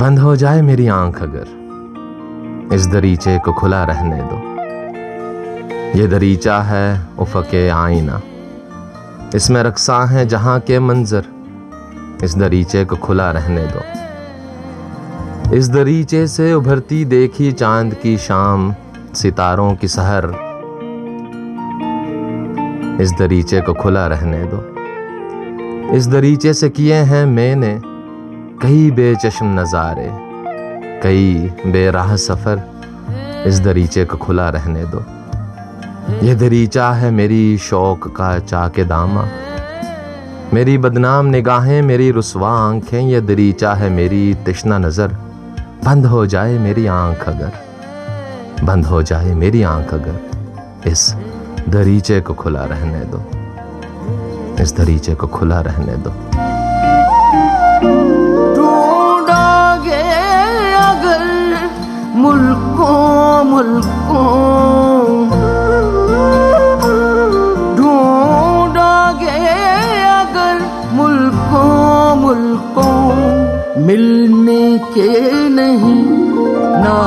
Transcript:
बंद हो जाए मेरी आंख अगर इस दरीचे को खुला रहने दो। ये दरीचा है उफ़क़े आईना, इसमें रक्सा है जहां के मंजर। इस दरीचे को खुला रहने दो। इस दरीचे से उभरती देखी चांद की शाम, सितारों की सहर। इस दरीचे को खुला रहने दो। इस दरीचे से किए हैं मैंने कई बेचश्म नज़ारे, कई बेराह सफ़र। इस दरीचे को खुला रहने दो। ये दरीचा है मेरी शौक का चाके दामा, मेरी बदनाम निगाहें, मेरी रुस्वा आंखें। ये दरीचा है मेरी तिश्ना नज़र। बंद हो जाए मेरी आंख अगर, बंद हो जाए मेरी आंख अगर इस दरीचे को खुला रहने दो। इस दरीचे को खुला रहने दो। ढूंढोगे अगर मुल्कों मुल्कों, ढूंढोगे अगर मुल्कों मुल्कों, मिलने के नहीं ना